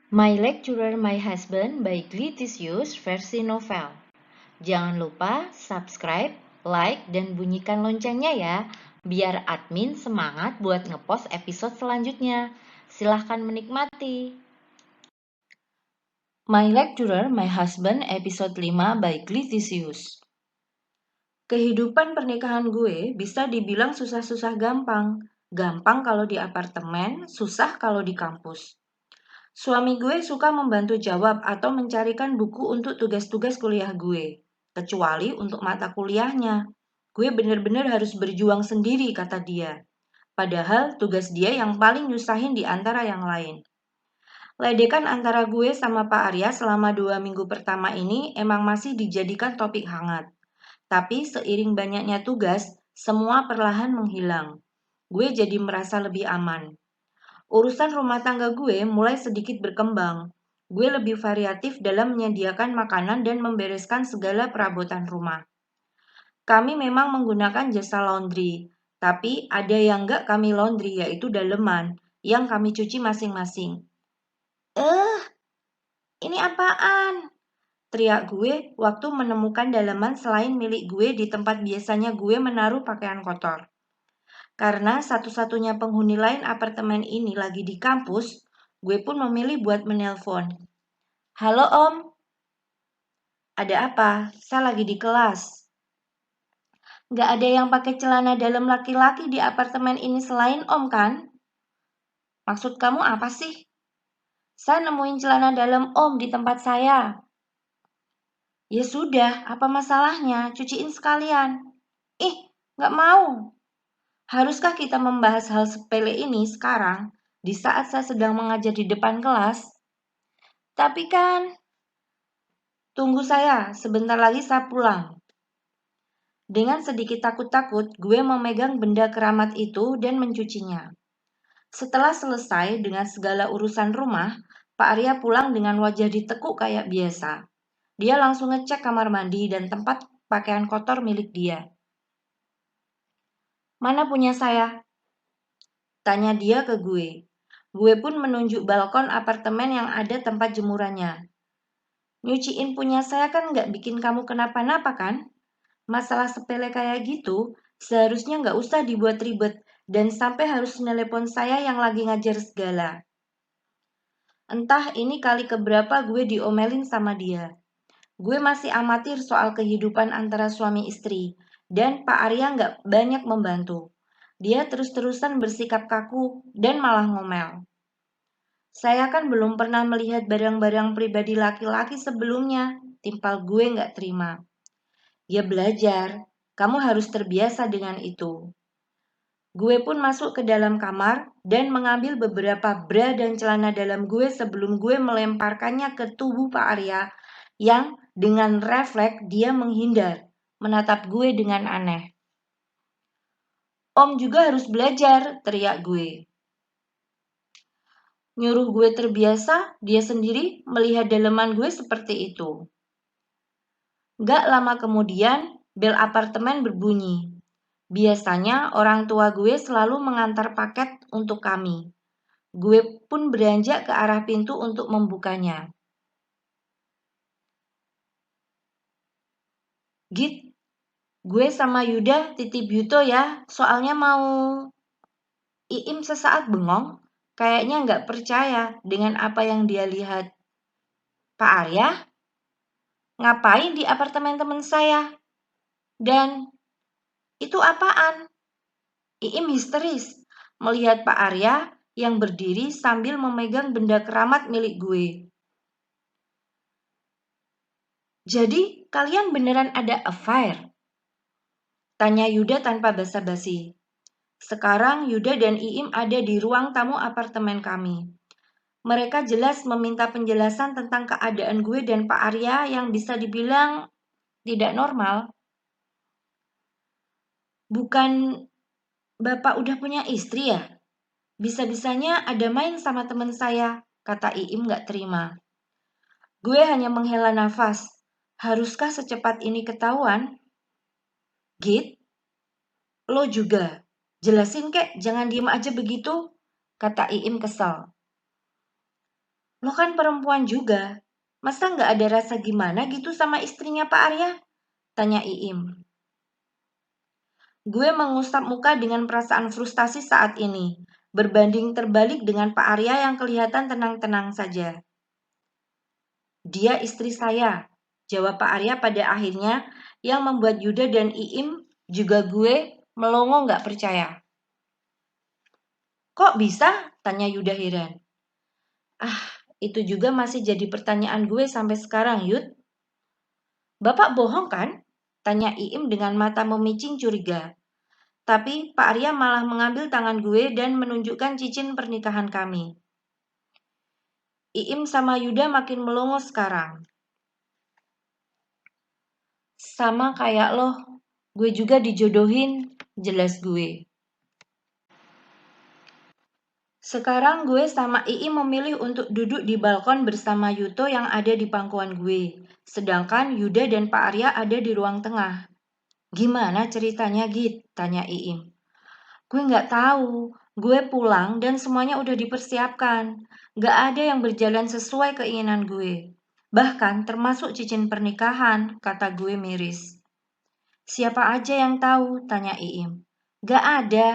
My Lecturer, My Husband by Glitisius versi novel. Jangan lupa subscribe, like, dan bunyikan loncengnya ya, biar admin semangat buat ngepost episode selanjutnya. Silahkan menikmati. My Lecturer, My Husband episode 5 by Glitisius. Kehidupan pernikahan gue bisa dibilang susah-susah gampang. Gampang kalau di apartemen, susah kalau di kampus. Suami gue suka membantu jawab atau mencarikan buku untuk tugas-tugas kuliah gue. Kecuali untuk mata kuliahnya. Gue bener-bener harus berjuang sendiri, kata dia. Padahal tugas dia yang paling nyusahin di antara yang lain. Ledekan antara gue sama Pak Arya selama 2 minggu pertama ini emang masih dijadikan topik hangat. Tapi seiring banyaknya tugas, semua perlahan menghilang. Gue jadi merasa lebih aman. Urusan rumah tangga gue mulai sedikit berkembang. Gue lebih variatif dalam menyediakan makanan dan membereskan segala perabotan rumah. Kami memang menggunakan jasa laundry, tapi ada yang nggak kami laundry yaitu daleman, yang kami cuci masing-masing. Ini apaan? Teriak gue waktu menemukan daleman selain milik gue di tempat biasanya gue menaruh pakaian kotor. Karena satu-satunya penghuni lain apartemen ini lagi di kampus, gue pun memilih buat menelpon. Halo Om, ada apa? Saya lagi di kelas. Gak ada yang pakai celana dalam laki-laki di apartemen ini selain Om kan? Maksud kamu apa sih? Saya nemuin celana dalam Om di tempat saya. Ya sudah, apa masalahnya? Cuciin sekalian. Ih, gak mau. Haruskah kita membahas hal sepele ini sekarang, di saat saya sedang mengajar di depan kelas? Tapi kan, tunggu saya, sebentar lagi saya pulang. Dengan sedikit takut-takut, gue memegang benda keramat itu dan mencucinya. Setelah selesai dengan segala urusan rumah, Pak Arya pulang dengan wajah ditekuk kayak biasa. Dia langsung ngecek kamar mandi dan tempat pakaian kotor milik dia. Mana punya saya? Tanya dia ke gue. Gue pun menunjuk balkon apartemen yang ada tempat jemurannya. Nyuciin punya saya kan nggak bikin kamu kenapa-napa kan? Masalah sepele kayak gitu, seharusnya nggak usah dibuat ribet dan sampai harus nelepon saya yang lagi ngajar segala. Entah ini kali keberapa gue diomelin sama dia. Gue masih amatir soal kehidupan antara suami istri, dan Pak Arya nggak banyak membantu. Dia terus-terusan bersikap kaku dan malah ngomel. Saya kan belum pernah melihat barang-barang pribadi laki-laki sebelumnya, timpal gue nggak terima. Ya belajar, kamu harus terbiasa dengan itu. Gue pun masuk ke dalam kamar dan mengambil beberapa bra dan celana dalam gue sebelum gue melemparkannya ke tubuh Pak Arya yang dengan refleks dia menghindar, menatap gue dengan aneh. Om juga harus belajar, teriak gue. Nyuruh gue terbiasa, dia sendiri melihat daleman gue seperti itu. Gak lama kemudian, bel apartemen berbunyi. Biasanya orang tua gue selalu mengantar paket untuk kami. Gue pun beranjak ke arah pintu untuk membukanya. Git, gue sama Yuda titip Yuto ya, soalnya mau... Iim sesaat bengong, kayaknya nggak percaya dengan apa yang dia lihat. Pak Arya, ngapain di apartemen teman saya? Dan itu apaan? Iim histeris melihat Pak Arya yang berdiri sambil memegang benda keramat milik gue. Jadi kalian beneran ada affair? Tanya Yuda tanpa basa-basi. Sekarang Yuda dan Iim ada di ruang tamu apartemen kami. Mereka jelas meminta penjelasan tentang keadaan gue dan Pak Arya yang bisa dibilang tidak normal. Bukan Bapak udah punya istri ya? Bisa-bisanya ada main sama teman saya, kata Iim gak terima. Gue hanya menghela nafas. Haruskah secepat ini ketahuan? Git, lo juga. Jelasin kek, jangan diem aja begitu, kata Iim kesal. Lo kan perempuan juga. Masa nggak ada rasa gimana gitu sama istrinya Pak Arya? Tanya Iim. Gue mengusap muka dengan perasaan frustasi saat ini, berbanding terbalik dengan Pak Arya yang kelihatan tenang-tenang saja. Dia istri saya, jawab Pak Arya pada akhirnya, yang membuat Yuda dan Iim juga gue melongo nggak percaya. Kok bisa? Tanya Yuda heran. Itu juga masih jadi pertanyaan gue sampai sekarang, Yud. Bapak bohong kan? Tanya Iim dengan mata memicing curiga. Tapi Pak Arya malah mengambil tangan gue dan menunjukkan cincin pernikahan kami. Iim sama Yuda makin melongo sekarang. Sama kayak lo, gue juga dijodohin, jelas gue. Sekarang gue sama Iim memilih untuk duduk di balkon bersama Yuto yang ada di pangkuan gue. Sedangkan Yuda dan Pak Arya ada di ruang tengah. Gimana ceritanya, Git? Tanya Iim. Gue nggak tahu. Gue pulang dan semuanya udah dipersiapkan. Nggak ada yang berjalan sesuai keinginan gue. Bahkan termasuk cincin pernikahan, kata gue miris. Siapa aja yang tahu? Tanya Iim. Nggak ada,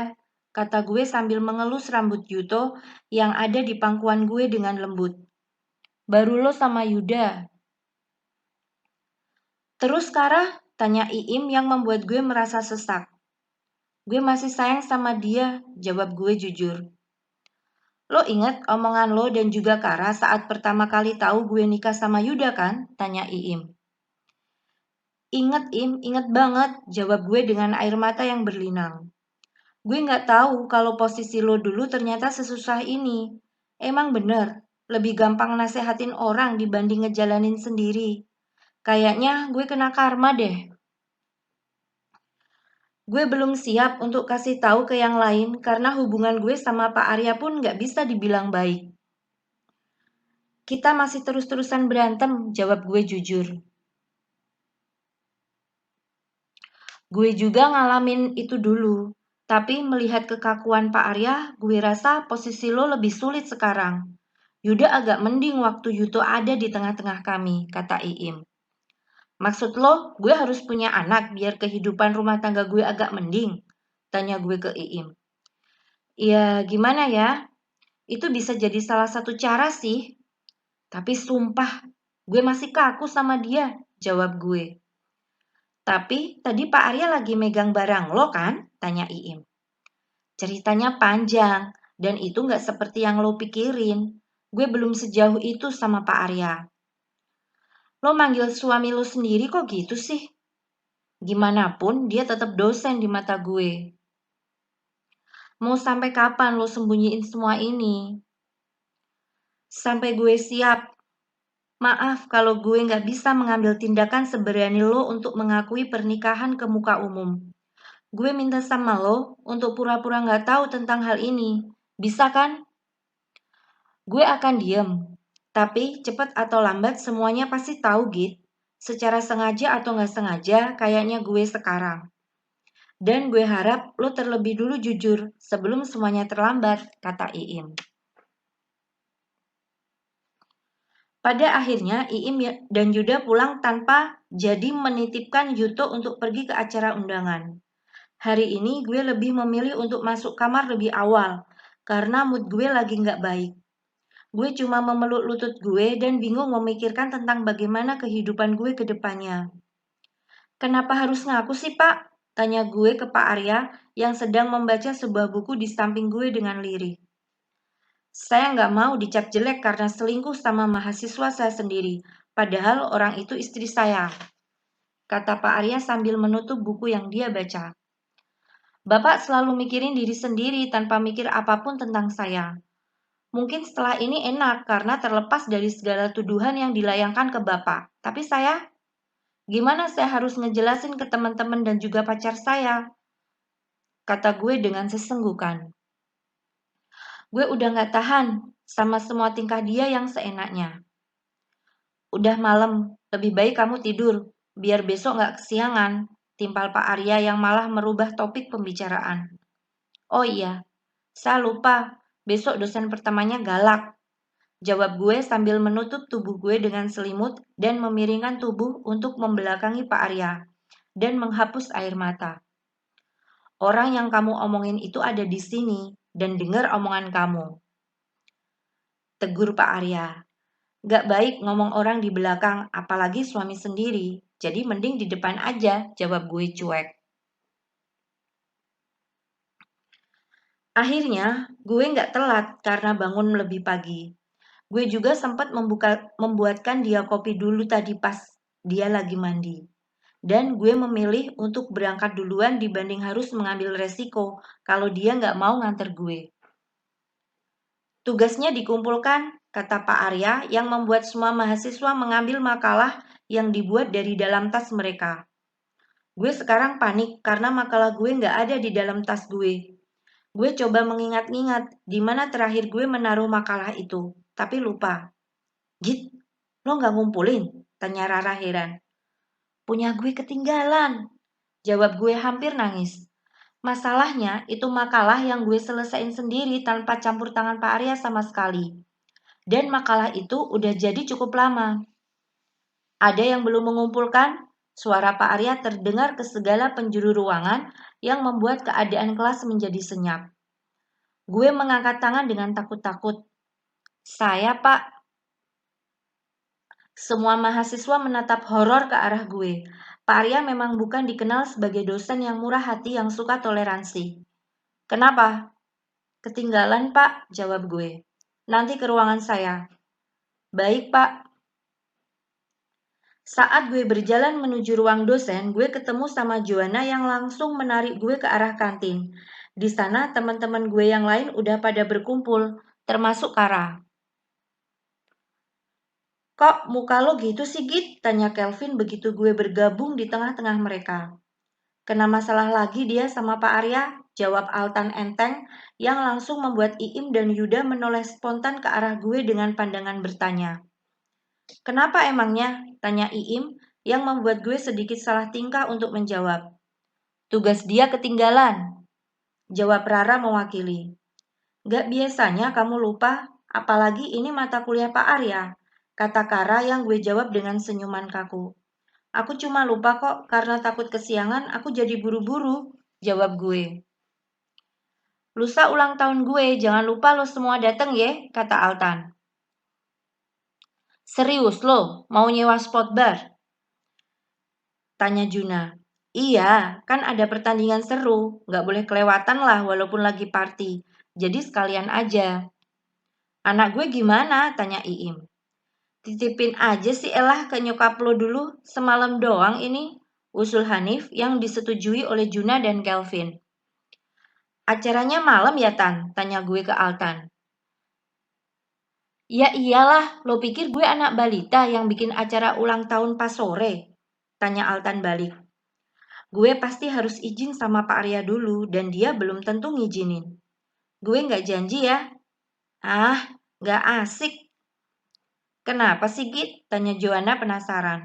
kata gue sambil mengelus rambut Yuto yang ada di pangkuan gue dengan lembut. Baru lo sama Yuda. Terus Kara? Tanya Iim yang membuat gue merasa sesak. Gue masih sayang sama dia, jawab gue jujur. Lo inget omongan lo dan juga Kara saat pertama kali tahu gue nikah sama Yuda kan? Tanya Iim. Inget Im, inget banget, jawab gue dengan air mata yang berlinang. Gue nggak tahu kalau posisi lo dulu ternyata sesusah ini. Emang bener, lebih gampang nasehatin orang dibanding ngejalanin sendiri. Kayaknya gue kena karma deh. Gue belum siap untuk kasih tahu ke yang lain karena hubungan gue sama Pak Arya pun nggak bisa dibilang baik. Kita masih terus-terusan berantem, jawab gue jujur. Gue juga ngalamin itu dulu. Tapi melihat kekakuan Pak Arya, gue rasa posisi lo lebih sulit sekarang. Yuda agak mending waktu Yuto ada di tengah-tengah kami, kata Iim. Maksud lo, gue harus punya anak biar kehidupan rumah tangga gue agak mending? Tanya gue ke Iim. Ya gimana ya? Itu bisa jadi salah satu cara sih. Tapi sumpah, gue masih kaku sama dia, jawab gue. Tapi tadi Pak Arya lagi megang barang lo kan? Tanya Iim. Ceritanya panjang, dan itu gak seperti yang lo pikirin. Gue belum sejauh itu sama Pak Arya. Lo manggil suami lo sendiri kok gitu sih? Gimana pun dia tetap dosen di mata gue. Mau sampai kapan lo sembunyiin semua ini? Sampai gue siap. Maaf kalau gue gak bisa mengambil tindakan seberani lo untuk mengakui pernikahan ke muka umum. Gue minta sama lo untuk pura-pura gak tahu tentang hal ini. Bisa kan? Gue akan diem. Tapi cepat atau lambat semuanya pasti tahu, Git. Secara sengaja atau gak sengaja, kayaknya gue sekarang. Dan gue harap lo terlebih dulu jujur sebelum semuanya terlambat, kata Iim. Pada akhirnya Iim dan Yuda pulang tanpa jadi menitipkan Yuto untuk pergi ke acara undangan. Hari ini gue lebih memilih untuk masuk kamar lebih awal karena mood gue lagi gak baik. Gue cuma memeluk lutut gue dan bingung memikirkan tentang bagaimana kehidupan gue ke depannya. Kenapa harus ngaku sih, Pak? Tanya gue ke Pak Arya yang sedang membaca sebuah buku di samping gue dengan lirih. Saya nggak mau dicap jelek karena selingkuh sama mahasiswa saya sendiri, padahal orang itu istri saya, kata Pak Arya sambil menutup buku yang dia baca. Bapak selalu mikirin diri sendiri tanpa mikir apapun tentang saya. Mungkin setelah ini enak karena terlepas dari segala tuduhan yang dilayangkan ke Bapak. Tapi saya, gimana saya harus ngejelasin ke teman-teman dan juga pacar saya? Kata gue dengan sesenggukan. Gue udah gak tahan sama semua tingkah dia yang seenaknya. Udah malam, lebih baik kamu tidur, biar besok gak kesiangan, timpal Pak Arya yang malah merubah topik pembicaraan. Oh iya, saya lupa, besok dosen pertamanya galak. Jawab gue sambil menutup tubuh gue dengan selimut dan memiringkan tubuh untuk membelakangi Pak Arya dan menghapus air mata. Orang yang kamu omongin itu ada di sini dan dengar omongan kamu. Tegur Pak Arya. Gak baik ngomong orang di belakang, apalagi suami sendiri. Jadi mending di depan aja, jawab gue cuek. Akhirnya, gue gak telat karena bangun lebih pagi. Gue juga sempat membuatkan dia kopi dulu tadi pas dia lagi mandi. Dan gue memilih untuk berangkat duluan dibanding harus mengambil resiko kalau dia gak mau nganter gue. Tugasnya dikumpulkan, kata Pak Arya yang membuat semua mahasiswa mengambil makalah yang dibuat dari dalam tas mereka. Gue sekarang panik karena makalah gue nggak ada di dalam tas gue. Gue coba mengingat-ingat di mana terakhir gue menaruh makalah itu, tapi lupa. Git, lo nggak ngumpulin? Tanya Rara heran. Punya gue ketinggalan, jawab gue hampir nangis. Masalahnya itu makalah yang gue selesain sendiri tanpa campur tangan Pak Arya sama sekali. Dan makalah itu udah jadi cukup lama. Ada yang belum mengumpulkan? Suara Pak Arya terdengar ke segala penjuru ruangan yang membuat keadaan kelas menjadi senyap. Gue mengangkat tangan dengan takut-takut. Saya, Pak. Semua mahasiswa menatap horor ke arah gue. Pak Arya memang bukan dikenal sebagai dosen yang murah hati yang suka toleransi. Kenapa? Ketinggalan, Pak, jawab gue. Nanti ke ruangan saya. Baik, Pak. Saat gue berjalan menuju ruang dosen, gue ketemu sama Joanna yang langsung menarik gue ke arah kantin. Di sana teman-teman gue yang lain udah pada berkumpul, termasuk Kara. Kok muka lo gitu sih, Git? Tanya Kelvin begitu gue bergabung di tengah-tengah mereka. Kena masalah lagi dia sama Pak Arya, jawab Altan enteng yang langsung membuat Iim dan Yuda menoleh spontan ke arah gue dengan pandangan bertanya. Kenapa emangnya? Tanya Iim yang membuat gue sedikit salah tingkah untuk menjawab. Tugas dia ketinggalan, jawab Rara mewakili. Gak biasanya kamu lupa, apalagi ini mata kuliah Pak Arya, kata Kara yang gue jawab dengan senyuman kaku. Aku cuma lupa kok karena takut kesiangan aku jadi buru-buru, jawab gue. Lusa ulang tahun gue, jangan lupa lo semua dateng ya, kata Altan. Serius lo, mau nyewa spot bar? Tanya Juna. Iya, kan ada pertandingan seru, gak boleh kelewatan lah walaupun lagi party. Jadi sekalian aja. Anak gue gimana? Tanya Iim. Titipin aja sih Elah ke nyokap lo dulu, semalam doang ini, usul Hanif yang disetujui oleh Juna dan Kelvin. Acaranya malam ya Tan? Tanya gue ke Altan. Ya iyalah, lo pikir gue anak balita yang bikin acara ulang tahun pas sore? Tanya Altan balik. Gue pasti harus izin sama Pak Arya dulu dan dia belum tentu ngizinin. Gue gak janji ya. Ah, gak asik. Kenapa sih Git? Tanya Joanna penasaran.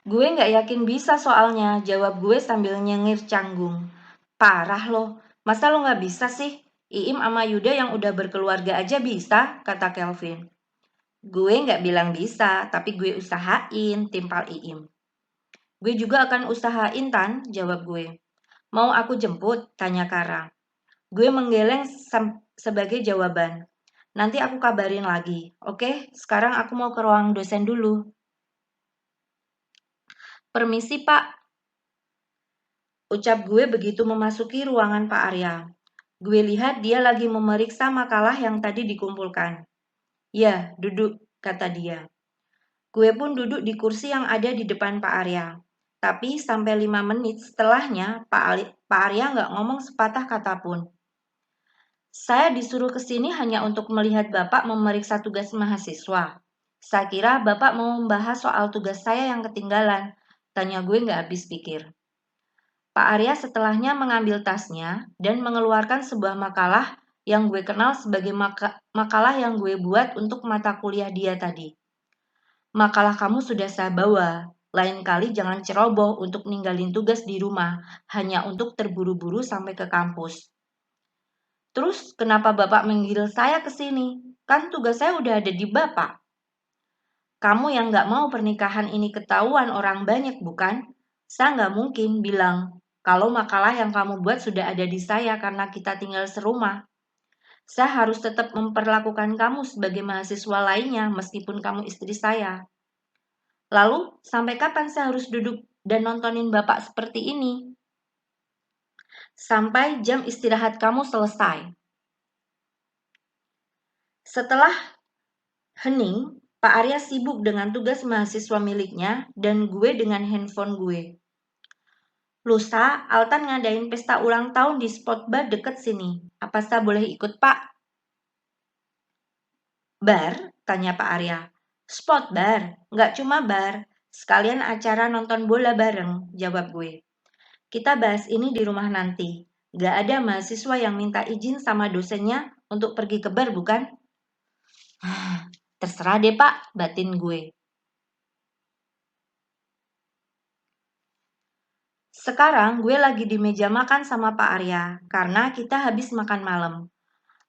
Gue gak yakin bisa soalnya, jawab gue sambil nyengir canggung. Parah loh, masa lo gak bisa sih? Iim sama Yuda yang udah berkeluarga aja bisa, kata Kelvin. Gue gak bilang bisa, tapi gue usahain, timpal Iim. Gue juga akan usahain Tan, jawab gue. Mau aku jemput? Tanya Kara. Gue menggeleng sebagai jawaban. Nanti aku kabarin lagi. Oke, sekarang aku mau ke ruang dosen dulu. Permisi Pak. Ucap gue begitu memasuki ruangan Pak Arya. Gue lihat dia lagi memeriksa makalah yang tadi dikumpulkan. Ya, duduk, kata dia. Gue pun duduk di kursi yang ada di depan Pak Arya. Tapi sampai 5 menit setelahnya Pak Arya nggak ngomong sepatah kata pun. Saya disuruh ke sini hanya untuk melihat Bapak memeriksa tugas mahasiswa. Saya kira Bapak mau membahas soal tugas saya yang ketinggalan. Tanya gue nggak habis pikir. Pak Arya setelahnya mengambil tasnya dan mengeluarkan sebuah makalah yang gue kenal sebagai makalah yang gue buat untuk mata kuliah dia tadi. Makalah kamu sudah saya bawa. Lain kali jangan ceroboh untuk ninggalin tugas di rumah, hanya untuk terburu-buru sampai ke kampus. Terus kenapa Bapak manggil saya ke sini? Kan tugas saya udah ada di Bapak. Kamu yang nggak mau pernikahan ini ketahuan orang banyak, bukan? Saya nggak mungkin bilang kalau makalah yang kamu buat sudah ada di saya karena kita tinggal serumah. Saya harus tetap memperlakukan kamu sebagai mahasiswa lainnya meskipun kamu istri saya. Lalu, sampai kapan saya harus duduk dan nontonin Bapak seperti ini? Sampai jam istirahat kamu selesai. Setelah hening, Pak Arya sibuk dengan tugas mahasiswa miliknya dan gue dengan handphone gue. Lusa, Altan ngadain pesta ulang tahun di spot bar deket sini. Apa saya boleh ikut, Pak? Bar? Tanya Pak Arya. Spot bar? Nggak cuma bar. Sekalian acara nonton bola bareng, jawab gue. Kita bahas ini di rumah nanti. Nggak ada mahasiswa yang minta izin sama dosennya untuk pergi ke bar, bukan? Terserah deh, Pak, batin gue. Sekarang gue lagi di meja makan sama Pak Arya karena kita habis makan malam.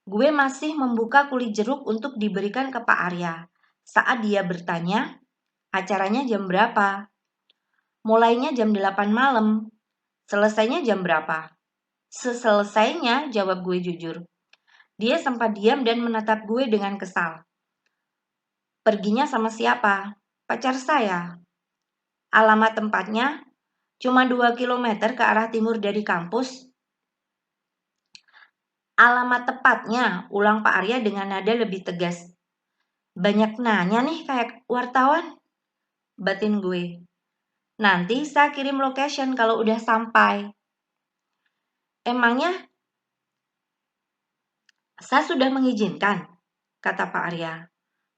Gue masih membuka kulit jeruk untuk diberikan ke Pak Arya. Saat dia bertanya, acaranya jam berapa? Mulainya jam 8 malam. Selesainya jam berapa? Seselesainya, jawab gue jujur. Dia sempat diam dan menatap gue dengan kesal. Perginya sama siapa? Pacar saya. Alamat tempatnya? Cuma 2 kilometer ke arah timur dari kampus. Alamat tepatnya, ulang Pak Arya dengan nada lebih tegas. Banyak nanya nih kayak wartawan. Batin gue. Nanti saya kirim location kalau udah sampai. Emangnya saya sudah mengizinkan? Kata Pak Arya.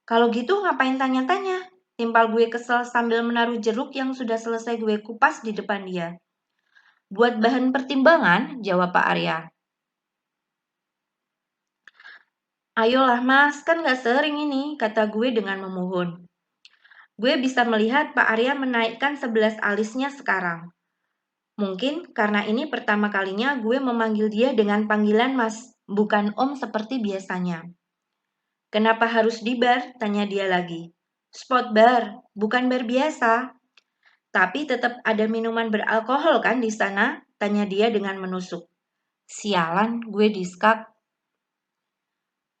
Kalau gitu ngapain tanya-tanya? Timpal gue kesel sambil menaruh jeruk yang sudah selesai gue kupas di depan dia. Buat bahan pertimbangan, jawab Pak Arya. Ayolah mas, kan gak sering ini, kata gue dengan memohon. Gue bisa melihat Pak Arya menaikkan 11 alisnya sekarang. Mungkin karena ini pertama kalinya gue memanggil dia dengan panggilan mas, bukan om seperti biasanya. Kenapa harus di bar? Tanya dia lagi. Spot bar, bukan bar biasa. Tapi tetap ada minuman beralkohol kan di sana? Tanya dia dengan menusuk. Sialan, gue diskak.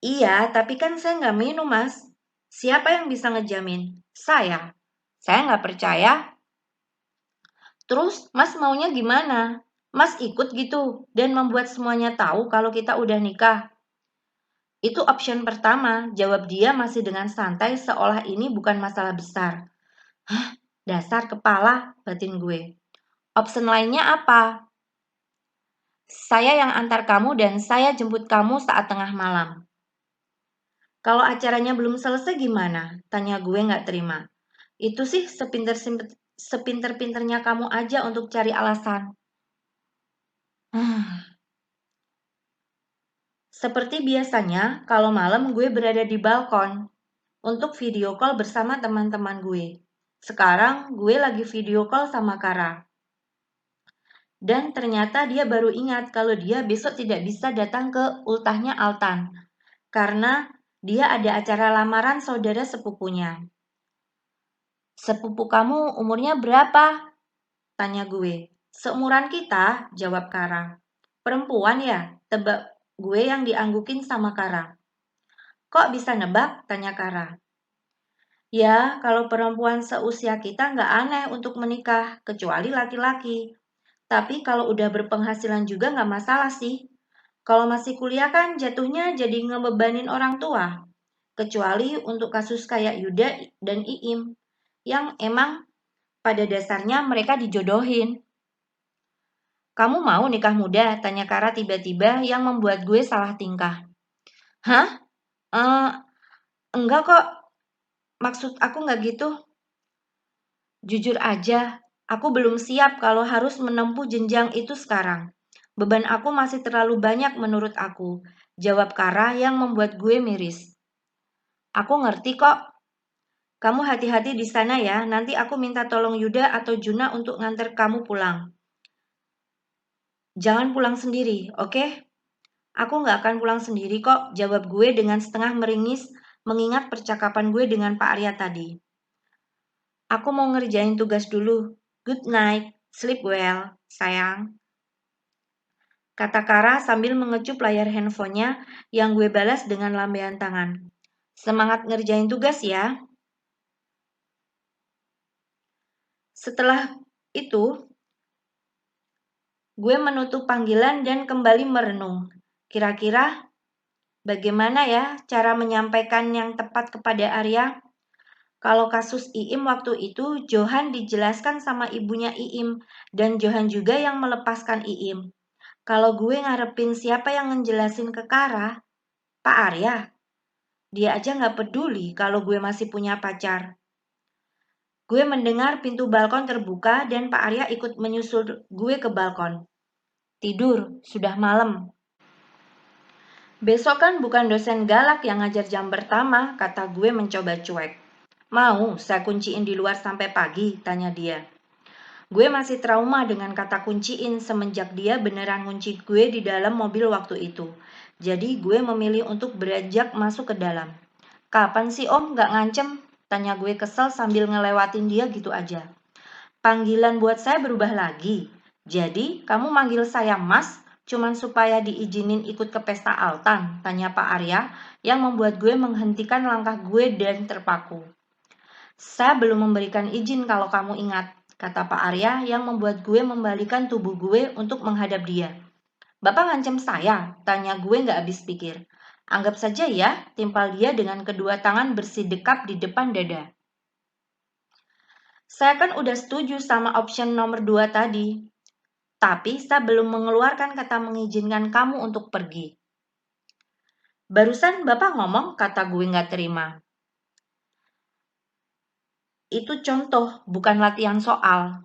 Iya, tapi kan saya nggak minum, mas. Siapa yang bisa ngejamin? Saya. Saya nggak percaya. Terus, mas maunya gimana? Mas ikut gitu dan membuat semuanya tahu kalau kita udah nikah. Itu option pertama, jawab dia masih dengan santai seolah ini bukan masalah besar. Hah, dasar kepala, batin gue. Option lainnya apa? Saya yang antar kamu dan saya jemput kamu saat tengah malam. Kalau acaranya belum selesai gimana? Tanya gue nggak terima. Itu sih sepinter-pinternya kamu aja untuk cari alasan. Seperti biasanya, kalau malam gue berada di balkon untuk video call bersama teman-teman gue. Sekarang gue lagi video call sama Kara. Dan ternyata dia baru ingat kalau dia besok tidak bisa datang ke ultahnya Altan. Karena dia ada acara lamaran saudara sepupunya. Sepupu kamu umurnya berapa? Tanya gue. Seumuran kita, jawab Kara. Perempuan ya? Tebak gue yang dianggukin sama Kara. Kok bisa nebak? Tanya Kara. Ya, kalau perempuan seusia kita nggak aneh untuk menikah, kecuali laki-laki. Tapi kalau udah berpenghasilan juga nggak masalah sih. Kalau masih kuliah kan jatuhnya jadi ngebebanin orang tua. Kecuali untuk kasus kayak Yuda dan Iim, yang emang pada dasarnya mereka dijodohin. Kamu mau nikah muda? Tanya Kara tiba-tiba yang membuat gue salah tingkah. Hah? Enggak kok. Maksud aku nggak gitu. Jujur aja, aku belum siap kalau harus menempuh jenjang itu sekarang. Beban aku masih terlalu banyak menurut aku, jawab Kara yang membuat gue miris. Aku ngerti kok. Kamu hati-hati di sana ya, nanti aku minta tolong Yuda atau Juna untuk nganter kamu pulang. Jangan pulang sendiri, oke? Aku nggak akan pulang sendiri kok, jawab gue dengan setengah meringis mengingat percakapan gue dengan Pak Arya tadi. Aku mau ngerjain tugas dulu. Good night, sleep well, sayang. Kata Kara sambil mengecup layar handphonenya yang gue balas dengan lambaian tangan. Semangat ngerjain tugas ya. Setelah itu, gue menutup panggilan dan kembali merenung. Kira-kira bagaimana ya cara menyampaikan yang tepat kepada Arya? Kalau kasus Iim waktu itu, Johan dijelaskan sama ibunya Iim, dan Johan juga yang melepaskan Iim. Kalau gue ngarepin siapa yang ngejelasin ke Kara, Pak Arya, dia aja nggak peduli kalau gue masih punya pacar. Gue mendengar pintu balkon terbuka dan Pak Arya ikut menyusul gue ke balkon. Tidur, sudah malam. Besok kan bukan dosen galak yang ngajar jam pertama, kata gue mencoba cuek. Mau saya kunciin di luar sampai pagi, tanya dia. Gue masih trauma dengan kata kunciin semenjak dia beneran ngunci gue di dalam mobil waktu itu. Jadi gue memilih untuk beranjak masuk ke dalam. Kapan sih om gak ngancem? Tanya gue kesel sambil ngelewatin dia gitu aja. Panggilan buat saya berubah lagi. Jadi kamu manggil saya mas cuman supaya diizinin ikut ke pesta Altan? Tanya Pak Arya yang membuat gue menghentikan langkah gue dan terpaku. Saya belum memberikan izin kalau kamu ingat, kata Pak Arya yang membuat gue membalikan tubuh gue untuk menghadap dia. Bapak ngancam saya, tanya gue gak habis pikir. Anggap saja ya, timpal dia dengan kedua tangan bersidekap di depan dada. Saya kan udah setuju sama option nomor 2 tadi. Tapi saya belum mengeluarkan kata mengizinkan kamu untuk pergi. Barusan Bapak ngomong, kata gue gak terima. Itu contoh, bukan latihan soal.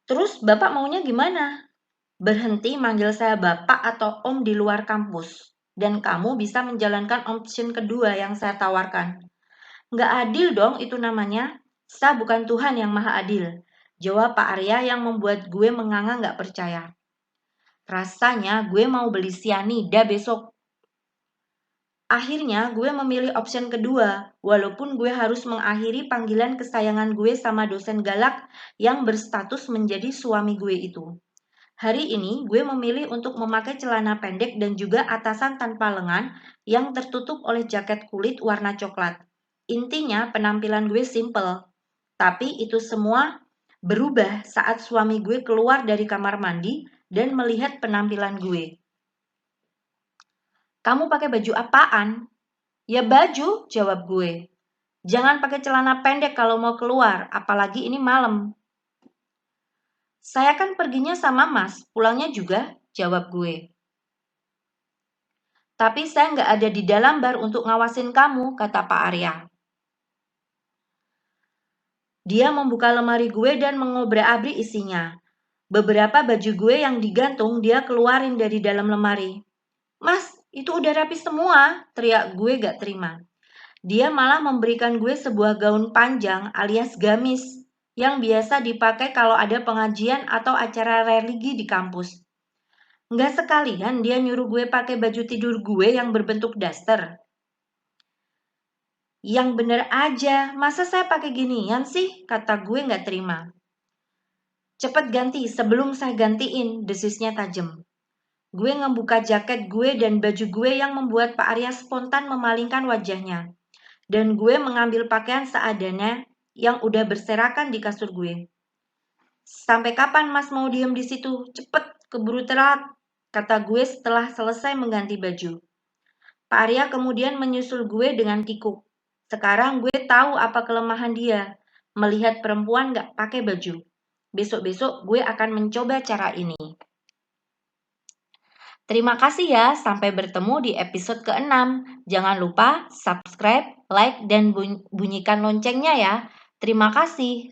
Terus Bapak maunya gimana? Berhenti manggil saya Bapak atau Om di luar kampus. Dan kamu bisa menjalankan option kedua yang saya tawarkan. Nggak adil dong itu namanya. Saya bukan Tuhan yang maha adil. Jawab Pak Arya yang membuat gue menganga nggak percaya. Rasanya gue mau beli sianida besok. Akhirnya gue memilih option kedua, walaupun gue harus mengakhiri panggilan kesayangan gue sama dosen galak yang berstatus menjadi suami gue itu. Hari ini gue memilih untuk memakai celana pendek dan juga atasan tanpa lengan yang tertutup oleh jaket kulit warna coklat. Intinya penampilan gue simple, tapi itu semua berubah saat suami gue keluar dari kamar mandi dan melihat penampilan gue. Kamu pakai baju apaan? Ya baju, jawab gue. Jangan pakai celana pendek kalau mau keluar, apalagi ini malam. Saya kan perginya sama Mas, pulangnya juga, jawab gue. Tapi saya nggak ada di dalam bar untuk ngawasin kamu, kata Pak Arya. Dia membuka lemari gue dan mengobrak-abrik isinya. Beberapa baju gue yang digantung dia keluarin dari dalam lemari. Mas, itu udah rapi semua, teriak gue gak terima. Dia malah memberikan gue sebuah gaun panjang alias gamis yang biasa dipakai kalau ada pengajian atau acara religi di kampus. Nggak sekalian dia nyuruh gue pakai baju tidur gue yang berbentuk daster. Yang bener aja, masa saya pakai ginian sih? Kata gue gak terima. Cepet ganti sebelum saya gantiin, desisnya tajam. Gue ngebuka jaket gue dan baju gue yang membuat Pak Arya spontan memalingkan wajahnya. Dan gue mengambil pakaian seadanya yang udah berserakan di kasur gue. Sampai kapan mas mau diem di situ? Cepet, keburu telat, kata gue setelah selesai mengganti baju. Pak Arya kemudian menyusul gue dengan kikuk. Sekarang gue tahu apa kelemahan dia, melihat perempuan gak pakai baju. Besok-besok gue akan mencoba cara ini. Terima kasih ya, sampai bertemu di episode ke-6. Jangan lupa subscribe, like, dan bunyikan loncengnya ya. Terima kasih.